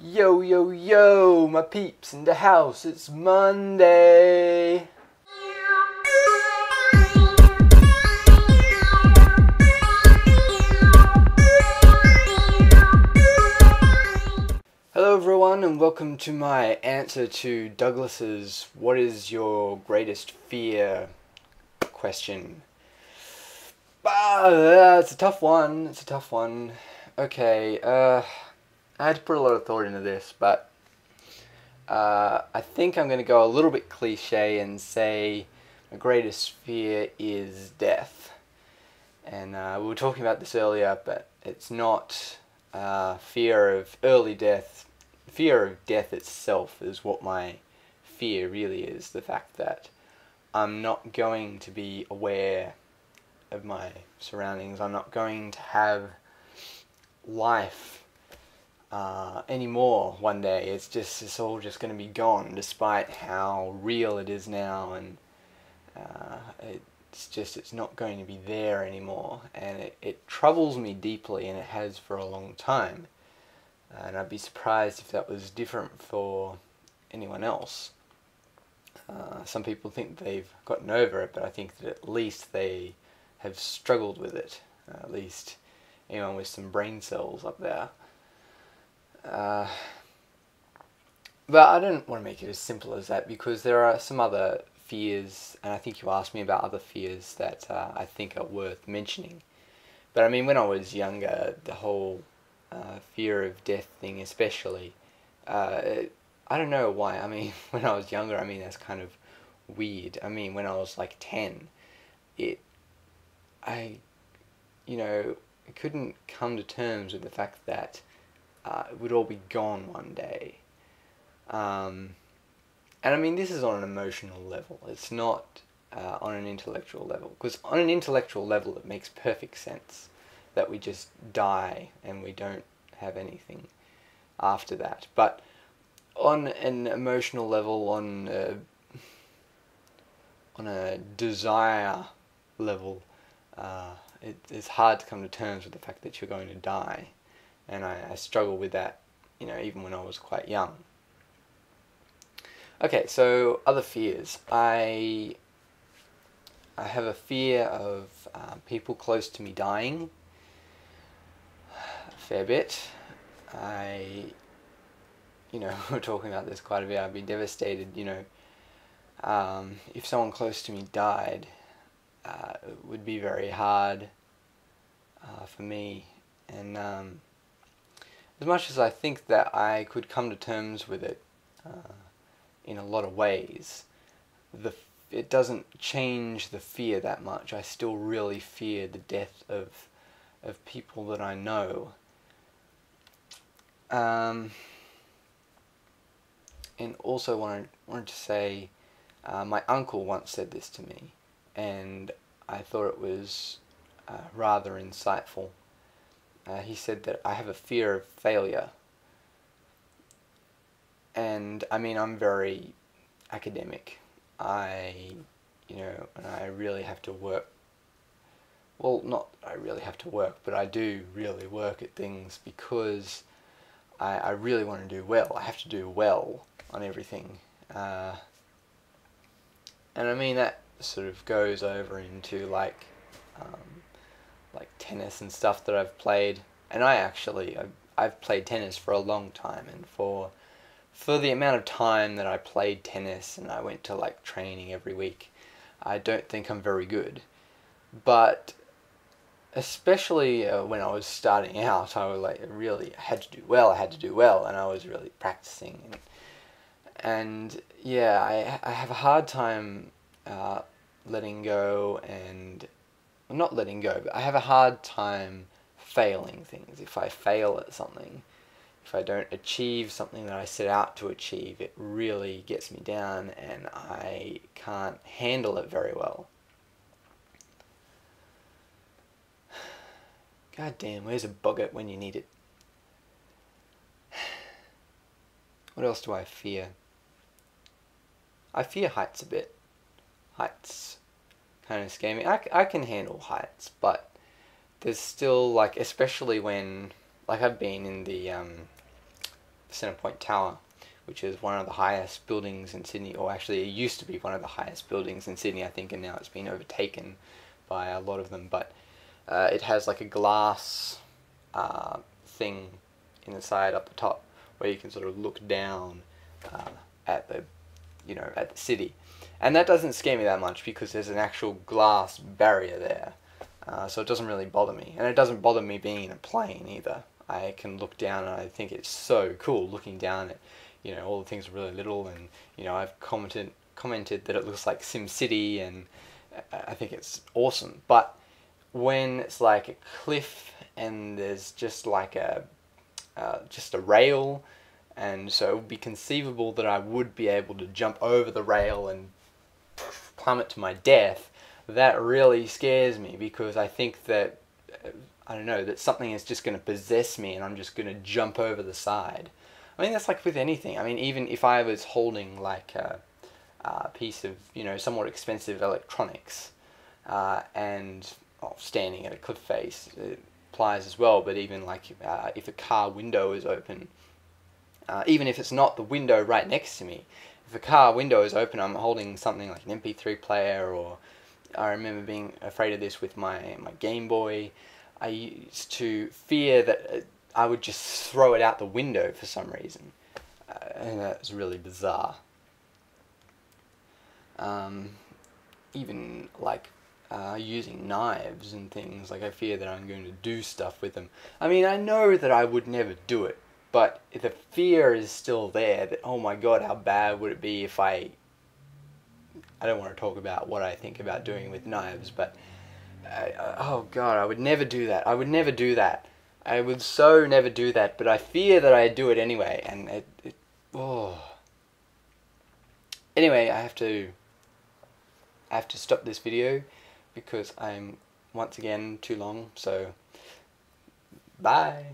Yo, yo, yo, my peeps in the house, it's Monday. Hello everyone and welcome to my answer to Douglas's "What is your greatest fear?" question. It's a tough one, Okay, I had to put a lot of thought into this, but I think I'm going to go a little bit cliche and say my greatest fear is death. And we were talking about this earlier, but it's not fear of early death. Fear of death itself is what my fear really is. The fact that I'm not going to be aware of my surroundings. I'm not going to have life anymore one day. It's all just going to be gone, despite how real it is now, and it's not going to be there anymore, and it troubles me deeply, and it has for a long time, and I'd be surprised if that was different for anyone else. Some people think they've gotten over it, but I think that at least they have struggled with it, at least anyone with some brain cells up there. But I don't want to make it as simple as that, because there are some other fears, and I think you asked me about other fears that I think are worth mentioning. But I mean, when I was younger, the whole fear of death thing especially, I don't know why. I mean, when I was younger, I mean, that's kind of weird. I mean, when I was like 10, I couldn't come to terms with the fact that it would all be gone one day. And I mean, this is on an emotional level. It's not on an intellectual level. Because on an intellectual level, it makes perfect sense that we just die and we don't have anything after that. But on an emotional level, on a desire level, it's hard to come to terms with the fact that you're going to die. And I struggle with that, even when I was quite young. Okay, so other fears. I have a fear of people close to me dying a fair bit. We're talking about this quite a bit. I'd be devastated, if someone close to me died. It would be very hard for me, and as much as I think that I could come to terms with it in a lot of ways, it doesn't change the fear that much. I still really fear the death of people that I know. And also wanted to say, my uncle once said this to me, and I thought it was rather insightful. He said that I have a fear of failure. And I mean, I'm very academic. And I really have to work. Well, not I really have to work, but I do really work at things because I really want to do well. I have to do well on everything. And I mean, that sort of goes over into like tennis and stuff that I've played. And I've played tennis for a long time, and for the amount of time that I played tennis and I went to like training every week, I don't think I'm very good. But especially when I was starting out, I was really had to do well, and I was really practicing. And yeah, I have a hard time letting go, and not letting go, but I have a hard time failing things. If I fail at something, if I don't achieve something that I set out to achieve, it really gets me down, and I can't handle it very well. God damn, where's a boggart when you need it? What else do I fear? I fear heights a bit. Heights kind of scare me. I can handle heights, but there's still, especially when, I've been in the Centrepoint Tower, which is one of the highest buildings in Sydney, or actually it used to be one of the highest buildings in Sydney, I think, and now it's been overtaken by a lot of them. But it has like a glass thing in the side up the top where you can sort of look down at the at the city, and that doesn't scare me that much because there's an actual glass barrier there, so it doesn't really bother me, and it doesn't bother me being in a plane either. I can look down and I think it's so cool looking down at all the things are really little, and I've commented that it looks like Sim City, and I think it's awesome. But when it's like a cliff and there's just like a rail, and so it would be conceivable that I would be able to jump over the rail and plummet to my death, that really scares me, because I think that I don't know, that something is just going to possess me and I'm just going to jump over the side. I mean, that's like with anything. I mean, even if I was holding like a piece of, somewhat expensive electronics, and standing at a cliff face, it applies as well. But even like if a car window is open, even if it's not the window right next to me, if a car window is open, I'm holding something like an MP3 player, or I remember being afraid of this with my Game Boy. I used to fear that I would just throw it out the window for some reason, and that was really bizarre. Even like using knives and things, like I fear that I'm going to do stuff with them. I mean, I know that I would never do it, but the fear is still there that, oh my god, how bad would it be if I don't want to talk about what I think about doing with knives, but oh god, I would never do that. I would never do that. I would so never do that, but I fear that I do it anyway, and oh. Anyway, I have to stop this video because I'm once again too long, so bye.